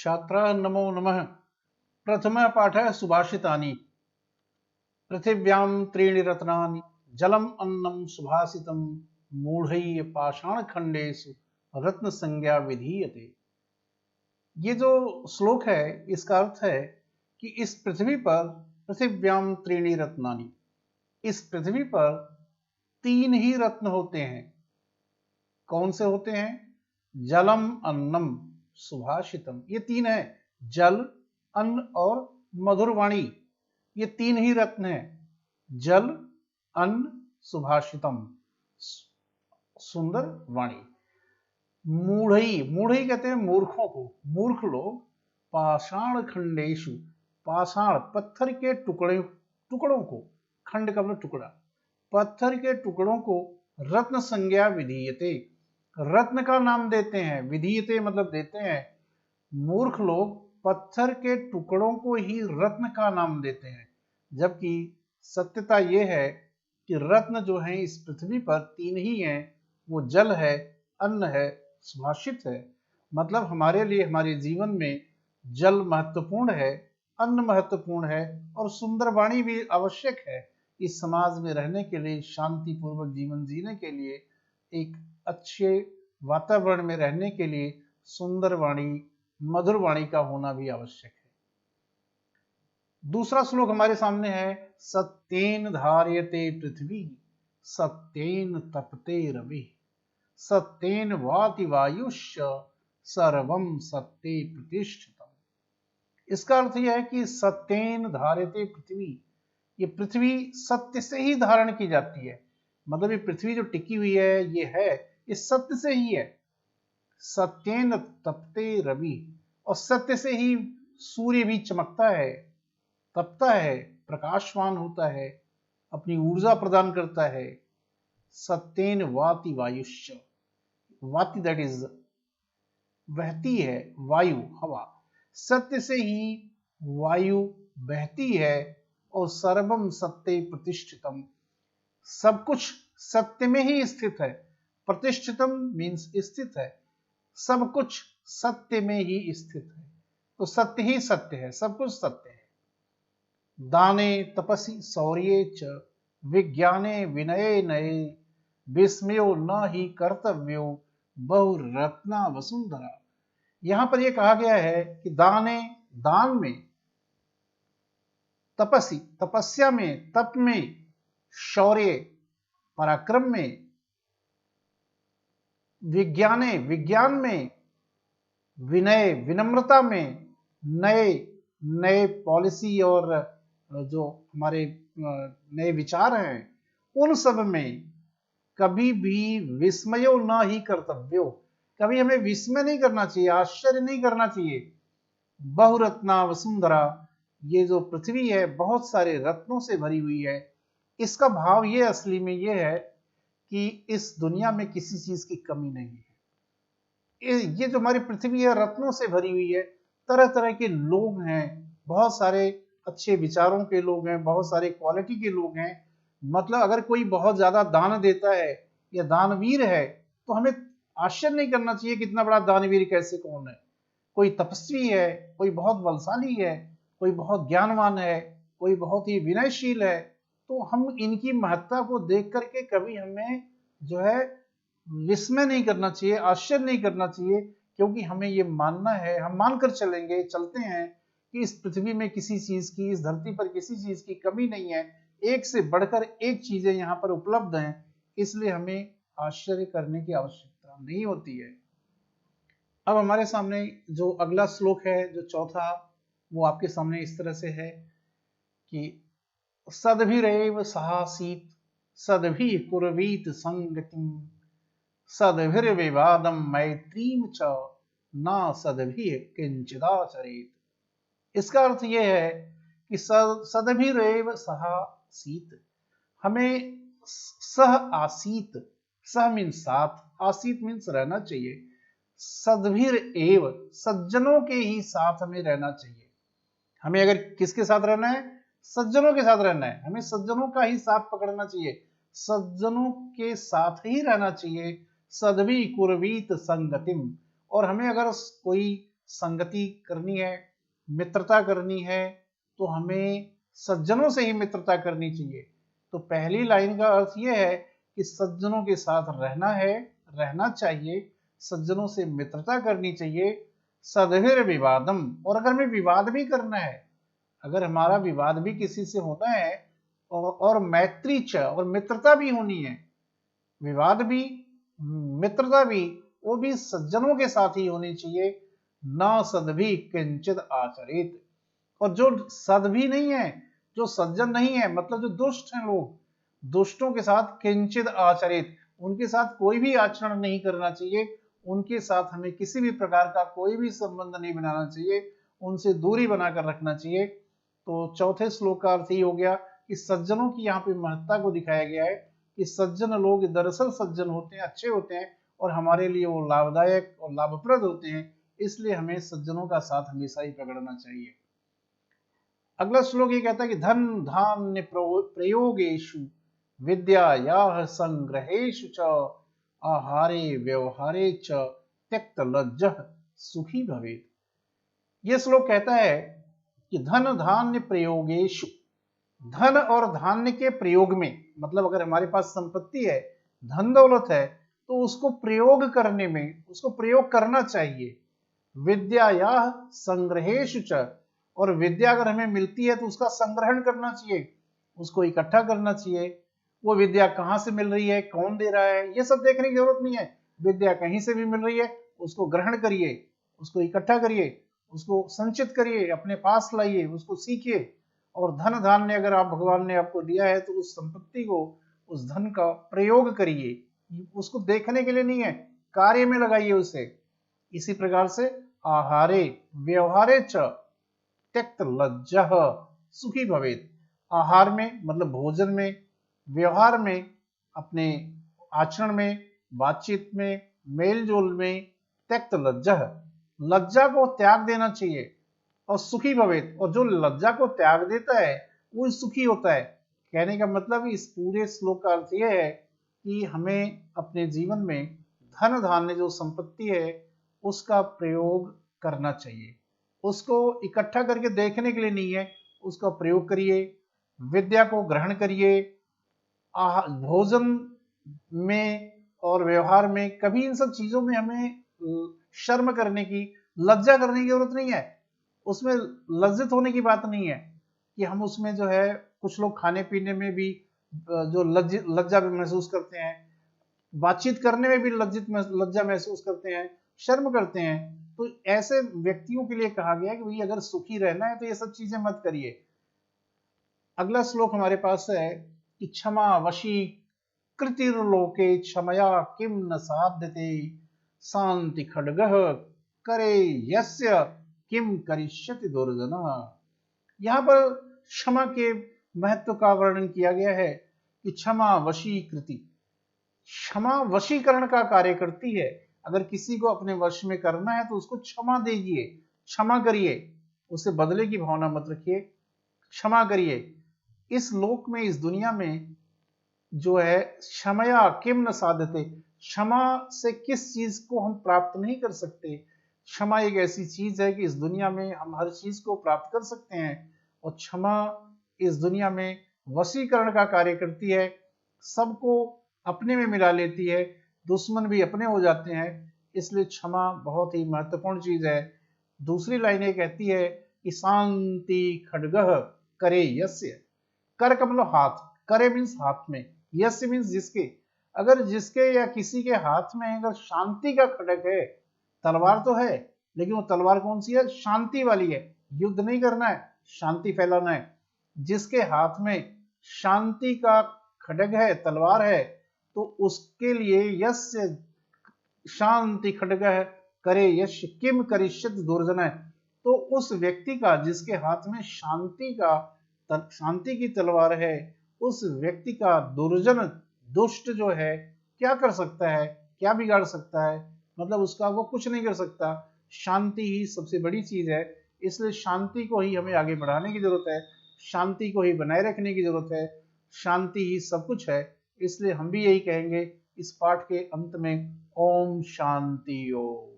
छात्राः नमो नमः। प्रथमः पाठः सुभाषितानि। पृथिव्यां त्रीणि रत्नानि जलम् अन्नं सुभाषितं मूढ़ैः पाषाणखण्डेषु रत्न संज्ञा विधीयते। ये जो श्लोक है इसका अर्थ है कि इस पृथ्वी पर पृथिव्यां त्रीणि रत्नानि, इस पृथ्वी पर तीन ही रत्न होते हैं। कौन से होते हैं? जलम अन्नम सुभाषितम। ये तीन है, जल, अन्न और मधुर वाणी। ये तीन ही रत्न है, जल, अन्न, सुभाषितम, सुंदर वाणी। मूढ़ई, मूढ़ई कहते हैं मूर्खों को। मूर्ख लोग पाषाण खंडेशु, पाषाण पत्थर के टुकड़ों को, खंड का मतलब टुकड़ा, पत्थर के टुकड़ों को रत्न संज्ञा विधीयते, रत्न का नाम देते हैं। विधीयते मतलब देते हैं। मूर्ख लोग पत्थर के टुकड़ों को ही रत्न का नाम देते हैं, जबकि सत्यता यह है कि रत्न जो है इस पृथ्वी पर तीन ही हैं। वो जल है, अन्न है, सुभाषित है। मतलब हमारे लिए, हमारे जीवन में जल महत्वपूर्ण है, अन्न महत्वपूर्ण है और सुंदर वाणी भी आवश्यक है। इस समाज में रहने के लिए, शांतिपूर्वक जीवन जीने के लिए, एक अच्छे वातावरण में रहने के लिए सुंदर वाणी, मधुर वाणी का होना भी आवश्यक है। दूसरा श्लोक हमारे सामने है, सत्येन धार्यते पृथ्वी सत्येन तपते रवि सत्येन वाति वायुश्च सर्वम सत्ये प्रतिष्ठितम्। इसका अर्थ यह है कि सत्येन धार्यते पृथ्वी, ये पृथ्वी सत्य से ही धारण की जाती है। मतलब ये पृथ्वी जो टिकी हुई है, ये है, इस सत्य से ही है। सत्येन तपते रवि, और सत्य से ही सूर्य भी चमकता है, तपता है, प्रकाशवान होता है, अपनी ऊर्जा प्रदान करता है। सत्येन वाति वायुश्च, वाति दैट इज बहती है, वायु हवा, सत्य से ही वायु बहती है। और सर्वम सत्ये प्रतिष्ठितम, सब कुछ सत्य में ही स्थित है। प्रतिष्ठितम मीन्स स्थित है, सब कुछ सत्य में ही स्थित है। तो सत्य ही सत्य है, सब कुछ सत्य है। दाने तपसि शौर्ये च विज्ञाने विनये नये विस्मयो न ही कर्तव्यो बहुरत्ना वसुंधरा। यहां पर यह कहा गया है कि दाने, दान में, तपसि तपस्या में, तप में, शौर्य पराक्रम में, विज्ञाने विज्ञान में, विनय विनम्रता में, नए नए पॉलिसी और जो हमारे नए विचार हैं उन सब में कभी भी विस्मयो न ही कर्तव्यो, कभी हमें विस्मय नहीं करना चाहिए, आश्चर्य नहीं करना चाहिए। बहुरत्ना वसुंधरा, ये जो पृथ्वी है बहुत सारे रत्नों से भरी हुई है। इसका भाव ये असली में ये है कि इस दुनिया में किसी चीज की कमी नहीं है। ये जो हमारी पृथ्वी है रत्नों से भरी हुई है। तरह तरह के लोग हैं, बहुत सारे अच्छे विचारों के लोग हैं, बहुत सारे क्वालिटी के लोग हैं। मतलब अगर कोई बहुत ज्यादा दान देता है या दानवीर है तो हमें आश्चर्य नहीं करना चाहिए कितना बड़ा दानवीर कैसे कौन है। कोई तपस्वी है, कोई बहुत बलशाली है, कोई बहुत ज्ञानवान है, कोई बहुत ही विनयशील है। तो हम इनकी महत्ता को देख करके कभी हमें जो है विस्मय नहीं करना चाहिए, आश्चर्य नहीं करना चाहिए, क्योंकि हमें ये मानना है, हम मानकर चलेंगे, चलते हैं कि इस पृथ्वी में किसी चीज की, इस धरती पर किसी चीज की कमी नहीं है। एक से बढ़कर एक चीजें यहाँ पर उपलब्ध हैं, इसलिए हमें आश्चर्य करने की आवश्यकता नहीं होती है। अब हमारे सामने जो अगला श्लोक है, जो चौथा, वो आपके सामने इस तरह से है कि सद्भिरेव सहासीत सद्भि कुर्वीत संगतिम सद्भिर्विवादम मैत्रीम च ना सद्भि किंचिदाचरेत। इसका अर्थ यह है कि सद्भिरेव सहासीत, हमें सह आसीत, सह मीन्स साथ, आसीत मीन्स रहना चाहिए। सद्भिर एव, सज्जनों के ही साथ हमें रहना चाहिए। हमें अगर किसके साथ रहना है? सज्जनों के साथ रहना है। हमें सज्जनों का ही साथ पकड़ना चाहिए, सज्जनों के साथ ही रहना चाहिए। सद्भि कुर्वीत संगतिम, और हमें अगर कोई संगति करनी है, मित्रता करनी है, तो हमें सज्जनों से ही मित्रता करनी चाहिए। तो पहली लाइन का अर्थ यह है कि सज्जनों के साथ रहना है, रहना चाहिए, सज्जनों से मित्रता करनी चाहिए। सद्भिर विवादम, और अगर हमें विवाद भी करना है, अगर हमारा विवाद भी किसी से होना है, और मैत्री च, और मित्रता भी होनी है, विवाद भी मित्रता भी, वो भी सज्जनों के साथ ही होनी चाहिए। ना सद्भि किंचित आचरित, और जो सद्भि नहीं है, जो सज्जन नहीं है, मतलब जो दुष्ट हैं लोग, दुष्टों के साथ किंचित आचरित, उनके साथ कोई भी आचरण नहीं करना चाहिए, उनके साथ हमें किसी भी प्रकार का कोई भी संबंध नहीं बनाना चाहिए, उनसे दूरी बनाकर रखना चाहिए। तो चौथे श्लोक का अर्थ ही हो गया कि सज्जनों की यहाँ पे महत्ता को दिखाया गया है कि सज्जन लोग दरअसल सज्जन होते हैं, अच्छे होते हैं, और हमारे लिए वो लाभदायक और लाभप्रद होते हैं, इसलिए हमें सज्जनों का साथ हमेशा ही पकड़ना चाहिए। अगला श्लोक ये कहता है कि धन धान्य प्रयोगेषु विद्यायाः संग्रहेषु च आहारे व्यवहारे च त्यक्त लज्जः सुखी भवेत्। ये श्लोक कहता है कि धन धान्य प्रयोगेषु, धन और धान्य के प्रयोग में, मतलब अगर हमारे पास संपत्ति है, धन दौलत है, तो उसको प्रयोग करने में, उसको प्रयोग करना चाहिए। विद्यायाः संग्रहेषु च, और विद्या अगर हमें मिलती है तो उसका संग्रहण करना चाहिए, उसको इकट्ठा करना चाहिए। वो विद्या कहाँ से मिल रही है, कौन दे रहा है, ये सब देखने की जरूरत नहीं है। विद्या कहीं से भी मिल रही है, उसको ग्रहण करिए, उसको इकट्ठा करिए, उसको संचित करिए, अपने पास लाइए, उसको सीखिए। और धन धान्य अगर आप भगवान ने आपको दिया है तो उस संपत्ति को, उस धन का प्रयोग करिए, उसको देखने के लिए नहीं है, कार्य में लगाइए उसे। इसी प्रकार से आहारे व्यवहारे च त्यक्त लज्जः सुखी भवेत्, आहार में मतलब भोजन में, व्यवहार में अपने आचरण में, बातचीत में, मेल जोल में, त्यक्त लज्जः लज्जा को त्याग देना चाहिए, और सुखी भवेत्, और जो लज्जा को त्याग देता है वो सुखी होता है। कहने का मतलब इस पूरे श्लोक का अर्थ यह है कि हमें अपने जीवन में धन धान्य जो संपत्ति है उसका प्रयोग करना चाहिए, उसको इकट्ठा करके देखने के लिए नहीं है, उसका प्रयोग करिए, विद्या को ग्रहण करिए। भोजन में और व्यवहार में कभी इन सब चीजों में हमें शर्म करने की, लज्जा करने की जरूरत नहीं है, उसमें लज्जित होने की बात नहीं है कि हम उसमें जो है, कुछ लोग खाने पीने में भी जो लज्जा महसूस करते हैं, बातचीत करने में भी लज्जा महसूस करते हैं, शर्म करते हैं। तो ऐसे व्यक्तियों के लिए कहा गया कि भाई अगर सुखी रहना है तो ये सब चीजें मत करिए। अगला श्लोक हमारे पास है कि क्षमा वशी कृतिर्लोके क्षमया किम न साध्यते शांति खड्गः करे यस्य किम करिष्यति दुर्जन। यहाँ पर क्षमा के महत्व का वर्णन किया गया है कि क्षमा वशीकृति, क्षमा वशीकरण का कार्य करती है। अगर किसी को अपने वश में करना है तो उसको क्षमा दीजिए, क्षमा करिए, उसे बदले की भावना मत रखिए, क्षमा करिए। इस लोक में, इस दुनिया में जो है, क्षमया किम न साध्यते, क्षमा से किस चीज को हम प्राप्त नहीं कर सकते। क्षमा एक ऐसी चीज है कि इस दुनिया में हम हर चीज को प्राप्त कर सकते हैं, और क्षमा इस दुनिया में वशीकरण का कार्य करती है, सबको अपने में मिला लेती है, दुश्मन भी अपने हो जाते हैं, इसलिए क्षमा बहुत ही महत्वपूर्ण चीज है। दूसरी लाइन ये कहती है कि शांति खड्गः करे यस्य, कर का मतलब हाथ, करे मीन्स हाथ में, यस्य मीन्स जिसके, अगर जिसके या किसी के हाथ में अगर शांति का खड्ग है, तलवार तो है लेकिन वो तलवार कौन सी है, शांति वाली है, युद्ध नहीं करना है, शांति फैलाना है। जिसके हाथ में शांति का खड्ग है, तलवार है, तो उसके लिए यस्य शांति खड्गः करे यस्य किम करिष्यति दुर्जन है, तो उस व्यक्ति का जिसके हाथ में शांति की तलवार है, उस व्यक्ति का दुर्जन, दुष्ट जो है, क्या कर सकता है, क्या बिगाड़ सकता है, मतलब उसका वो कुछ नहीं कर सकता। शांति ही सबसे बड़ी चीज है, इसलिए शांति को ही हमें आगे बढ़ाने की जरूरत है, शांति को ही बनाए रखने की जरूरत है, शांति ही सब कुछ है। इसलिए हम भी यही कहेंगे इस पाठ के अंत में, ओम शांति ओम।